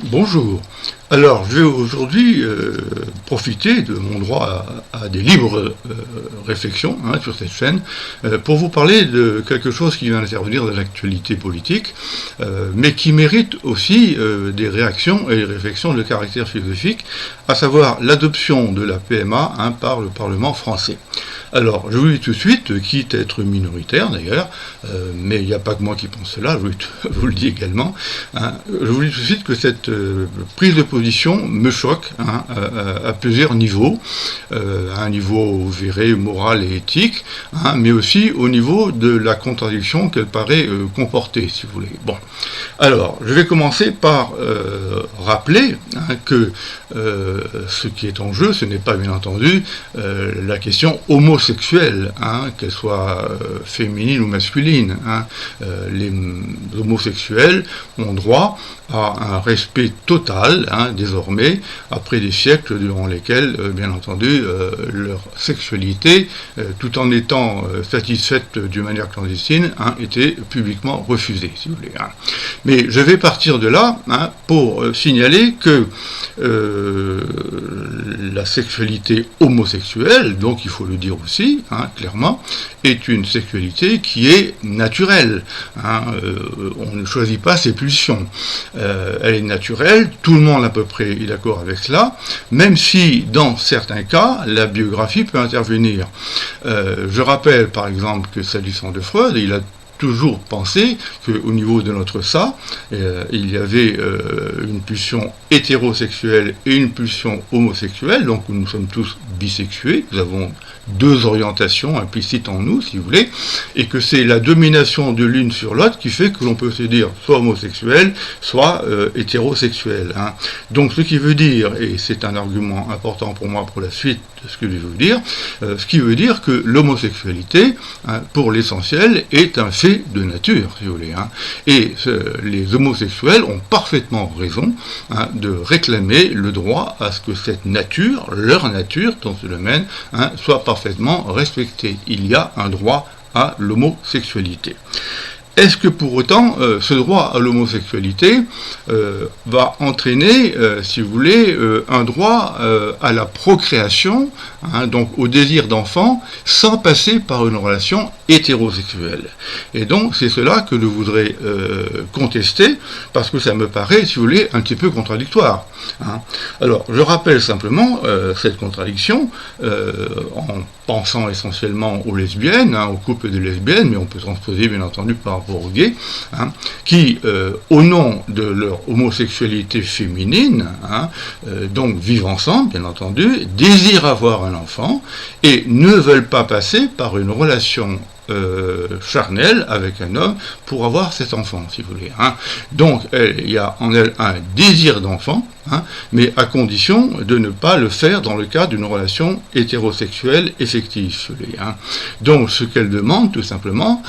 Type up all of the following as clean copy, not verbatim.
Bonjour. Alors, je vais aujourd'hui profiter de mon droit à des libres réflexions sur cette chaîne pour vous parler de quelque chose qui vient d'intervenir dans l'actualité politique, mais qui mérite aussi des réactions et des réflexions de caractère philosophique, à savoir l'adoption de la PMA par le Parlement français. Alors, je vous dis tout de suite, quitte à être minoritaire d'ailleurs, mais il n'y a pas que moi qui pense cela, je vous le dis également, je vous dis tout de suite que cette prise de position me choque à plusieurs niveaux, à un niveau, vous verrez, moral et éthique, mais aussi au niveau de la contradiction qu'elle paraît comporter, si vous voulez. Bon, alors, je vais commencer par rappeler que ce qui est en jeu, ce n'est pas bien entendu la question homosexuelle, qu'elle soit féminine ou masculine. Les homosexuels ont droit à un respect total, désormais, après des siècles durant lesquels, bien entendu, leur sexualité, tout en étant satisfaite d'une manière clandestine, était publiquement refusée, si vous voulez. Mais je vais partir de là pour signaler que la sexualité homosexuelle, donc il faut le dire aussi, clairement, est une sexualité qui est naturelle. On ne choisit pas ses pulsions. Elle est naturelle, tout le monde à peu près est d'accord avec cela, même si dans certains cas, la biographie peut intervenir. Je rappelle par exemple que s'agissant de Freud, il a toujours pensé qu'au niveau de notre ça, il y avait une pulsion hétérosexuelle et une pulsion homosexuelle, donc nous sommes tous bisexués, nous avons deux orientations implicites en nous, si vous voulez, et que c'est la domination de l'une sur l'autre qui fait que l'on peut se dire soit homosexuel, soit hétérosexuel. Donc ce qui veut dire, et c'est un argument important pour moi pour la suite de ce que je vais vous dire, ce qui veut dire que l'homosexualité, pour l'essentiel, est un fait de nature, si vous voulez. Et les homosexuels ont parfaitement raison de réclamer le droit à ce que cette nature, leur nature dans ce domaine, soit parfaitement respectée. Il y a un droit à l'homosexualité. Est-ce que pour autant, ce droit à l'homosexualité va entraîner, si vous voulez, un droit à la procréation, donc au désir d'enfant, sans passer par une relation hétérosexuelle? Et donc, c'est cela que je voudrais contester, parce que ça me paraît, si vous voulez, un petit peu contradictoire. Alors, je rappelle simplement cette contradiction en pensant essentiellement aux lesbiennes, aux couples de lesbiennes, mais on peut transposer bien entendu par rapport aux gays, qui, au nom de leur homosexualité féminine, donc vivent ensemble, bien entendu, désirent avoir un enfant, et ne veulent pas passer par une relation charnelle avec un homme pour avoir cet enfant, si vous voulez. Donc, il y a en elle un désir d'enfant, mais à condition de ne pas le faire dans le cadre d'une relation hétérosexuelle effective. Donc, ce qu'elle demande, tout simplement,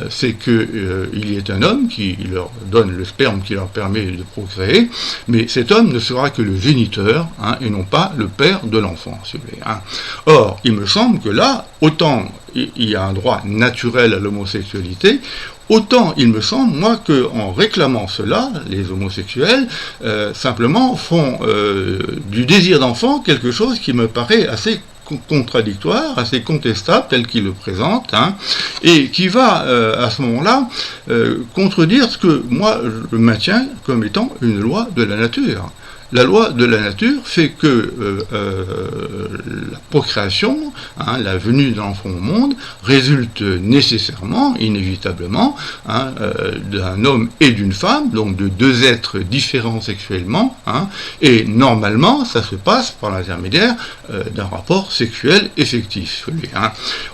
c'est qu'il y ait un homme qui leur donne le sperme qui leur permet de procréer, mais cet homme ne sera que le géniteur, et non pas le père de l'enfant, si vous voulez. Or, il me semble que là, autant il y a un droit naturel à l'homosexualité, autant il me semble, moi, qu'en réclamant cela, les homosexuels, simplement font du désir d'enfant quelque chose qui me paraît assez contradictoire, assez contestable, tel qu'il le présente, et qui va, à ce moment-là, contredire ce que moi je maintiens comme étant une loi de la nature. La loi de la nature fait que la procréation, la venue d'un enfant au monde, résulte nécessairement, inévitablement, d'un homme et d'une femme, donc de deux êtres différents sexuellement, et normalement, ça se passe par l'intermédiaire d'un rapport sexuel effectif.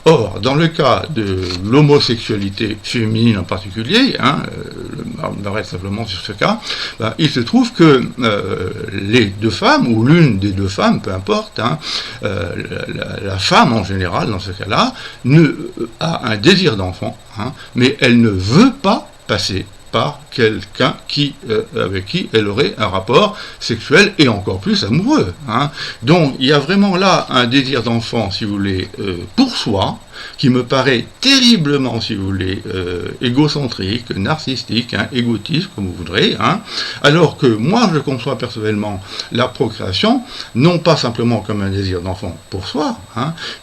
Or, dans le cas de l'homosexualité féminine en particulier, je m'arrête simplement sur ce cas, il se trouve que les deux femmes, ou l'une des deux femmes, peu importe, la femme en général, dans ce cas-là, a un désir d'enfant, mais elle ne veut pas passer par quelqu'un avec qui elle aurait un rapport sexuel et encore plus amoureux. Donc il y a vraiment là un désir d'enfant, si vous voulez, pour soi, qui me paraît terriblement, si vous voulez, égocentrique, narcissique, égotiste, comme vous voudrez, alors que moi je conçois personnellement la procréation, non pas simplement comme un désir d'enfant pour soi,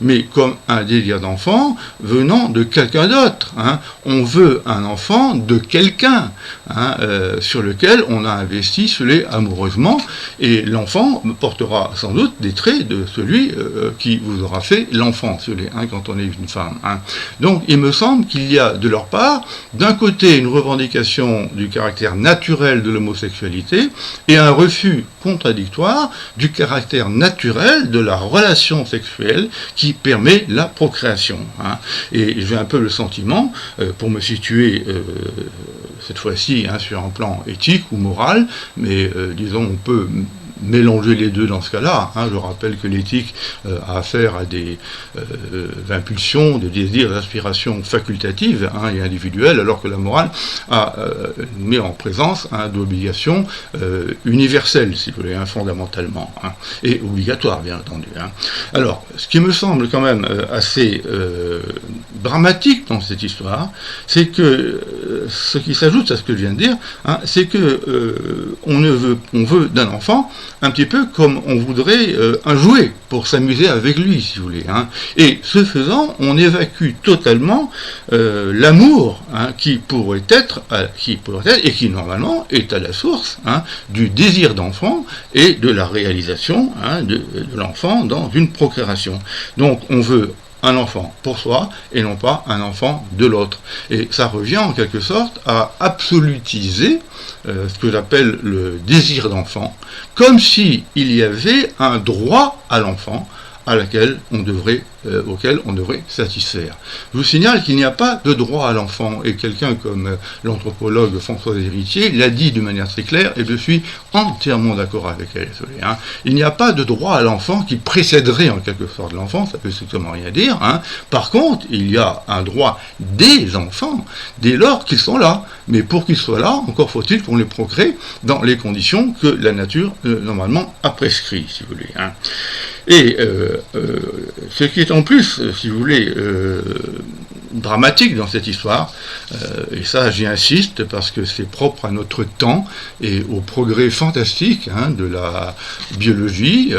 mais comme un désir d'enfant venant de quelqu'un d'autre. On veut un enfant de quelqu'un sur lequel on a investi amoureusement, et l'enfant portera sans doute des traits de celui qui vous aura fait l'enfant, quand on est une femme. Donc il me semble qu'il y a de leur part, d'un côté, une revendication du caractère naturel de l'homosexualité et un refus contradictoire du caractère naturel de la relation sexuelle qui permet la procréation. Et j'ai un peu le sentiment, pour me situer cette fois-ci sur un plan éthique ou moral, mais disons on peut mélanger les deux dans ce cas-là. Je rappelle que l'éthique a affaire à des impulsions, des désirs, des aspirations facultatives et individuelles, alors que la morale met en présence d'obligations universelles, si vous voulez, fondamentalement, et obligatoires, bien entendu. Alors, ce qui me semble quand même assez dramatique dans cette histoire, c'est que ce qui s'ajoute à ce que je viens de dire, c'est que on veut d'un enfant un petit peu comme on voudrait un jouet pour s'amuser avec lui, si vous voulez. Et ce faisant, on évacue totalement l'amour qui pourrait être, et qui normalement est à la source du désir d'enfant et de la réalisation de l'enfant dans une procréation. Donc on veut un enfant pour soi et non pas un enfant de l'autre. Et ça revient en quelque sorte à absolutiser ce que j'appelle le désir d'enfant, comme s'il y avait un droit à l'enfant auquel on devrait satisfaire. Je vous signale qu'il n'y a pas de droit à l'enfant, et quelqu'un comme l'anthropologue Françoise Héritier l'a dit de manière très claire, et je suis entièrement d'accord avec elle. Il n'y a pas de droit à l'enfant qui précéderait en quelque sorte l'enfant, ça peut strictement rien dire. Par contre, il y a un droit des enfants dès lors qu'ils sont là, mais pour qu'ils soient là, encore faut-il qu'on les procrée dans les conditions que la nature normalement a prescrit, si vous voulez. Et ce qui est en plus, si vous voulez, dramatique dans cette histoire, et ça j'y insiste parce que c'est propre à notre temps et au progrès fantastique de la biologie,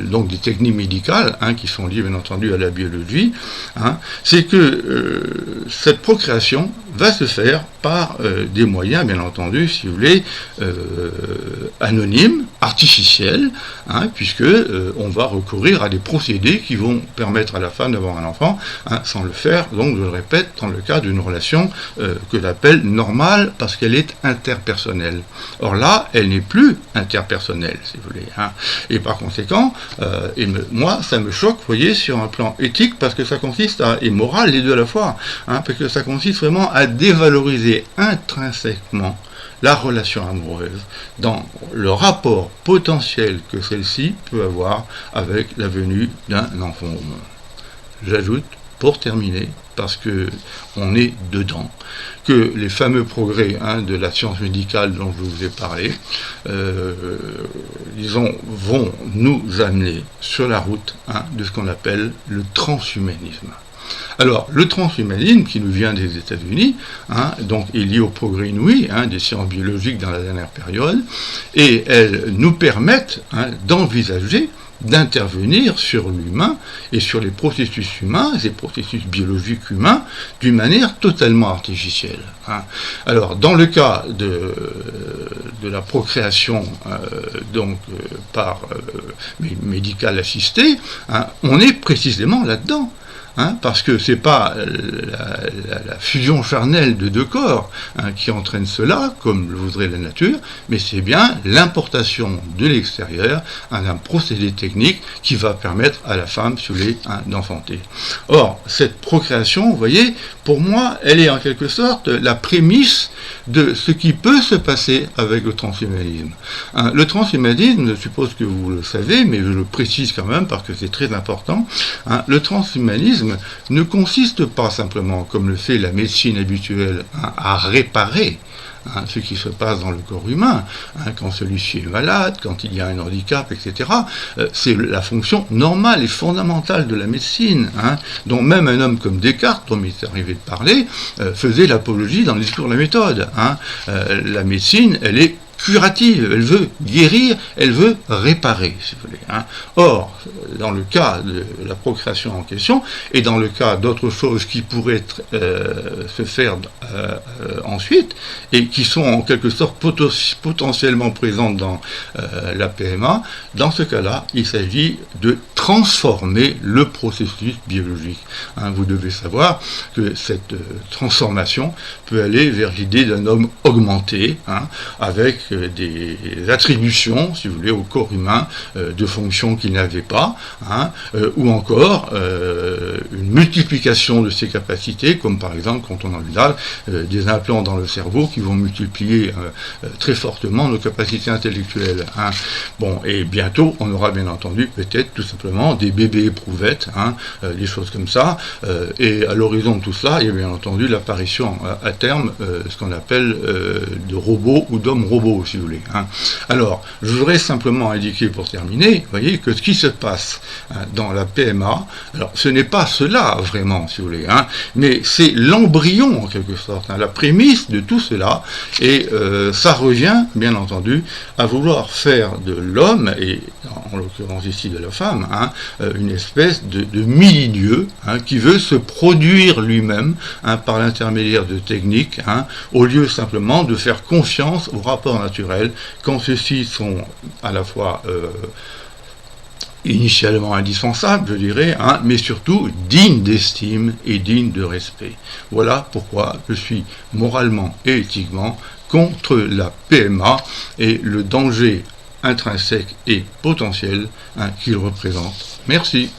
donc des techniques médicales qui sont liées bien entendu à la biologie, c'est que cette procréation va se faire par des moyens, bien entendu, si vous voulez, anonymes, artificiels, puisque on va recourir à des procédés qui vont permettre à la femme d'avoir un enfant, sans le faire, donc je le répète, dans le cas d'une relation que j'appelle normale, parce qu'elle est interpersonnelle. Or là, elle n'est plus interpersonnelle, si vous voulez. Et par conséquent, moi, ça me choque, vous voyez, sur un plan éthique, parce que ça consiste et moral, les deux à la fois, parce que ça consiste vraiment à dévaloriser intrinsèquement la relation amoureuse dans le rapport potentiel que celle-ci peut avoir avec la venue d'un enfant au monde. J'ajoute, pour terminer, parce que on est dedans, que les fameux progrès de la science médicale dont je vous ai parlé, vont nous amener sur la route de ce qu'on appelle le transhumanisme. Alors, le transhumanisme, qui nous vient des États-Unis, donc est lié au progrès inouï des sciences biologiques dans la dernière période, et elles nous permettent d'envisager, d'intervenir sur l'humain et sur les processus humains, ces processus biologiques humains, d'une manière totalement artificielle. Alors, dans le cas de la procréation par médicale assistée, on est précisément là-dedans. Parce que c'est pas la fusion charnelle de deux corps qui entraîne cela, comme le voudrait la nature, mais c'est bien l'importation de l'extérieur d'un procédé technique qui va permettre à la femme, si vous voulez, d'enfanter. Or, cette procréation, vous voyez, pour moi, elle est en quelque sorte la prémisse de ce qui peut se passer avec le transhumanisme. Le transhumanisme, je suppose que vous le savez, mais je le précise quand même parce que c'est très important, le transhumanisme ne consiste pas simplement, comme le fait la médecine habituelle, à réparer ce qui se passe dans le corps humain, quand celui-ci est malade, quand il y a un handicap, etc. C'est la fonction normale et fondamentale de la médecine, dont même un homme comme Descartes, dont il est arrivé de parler, faisait l'apologie dans le discours de la méthode. La médecine, elle est curative, elle veut guérir, elle veut réparer, si vous voulez. Or, dans le cas de la procréation en question, et dans le cas d'autres choses qui pourraient se faire ensuite, et qui sont en quelque sorte potentiellement présentes dans la PMA, dans ce cas-là, il s'agit de transformer le processus biologique. Vous devez savoir que cette transformation peut aller vers l'idée d'un homme augmenté, avec des attributions, si vous voulez, au corps humain de fonctions qu'il n'avait pas, ou encore une multiplication de ses capacités, comme par exemple, quand on envisage des implants dans le cerveau qui vont multiplier très fortement nos capacités intellectuelles. Bon, et bientôt, on aura bien entendu peut-être tout simplement des bébés éprouvettes, des choses comme ça, et à l'horizon de tout cela, il y a bien entendu l'apparition à terme, ce qu'on appelle de robots ou d'hommes robots, si vous voulez. Alors, je voudrais simplement indiquer pour terminer, vous voyez, que ce qui se passe dans la PMA, alors ce n'est pas cela vraiment, si vous voulez, mais c'est l'embryon en quelque sorte, la prémisse de tout cela, et ça revient, bien entendu, à vouloir faire de l'homme, et en l'occurrence ici de la femme, une espèce de milieu qui veut se produire lui-même par l'intermédiaire de techniques, au lieu simplement de faire confiance aux rapports naturels, quand ceux-ci sont à la fois initialement indispensables, je dirais, mais surtout dignes d'estime et dignes de respect. Voilà pourquoi je suis moralement et éthiquement contre la PMA et le danger intrinsèque et potentiel qu'il représente. Merci.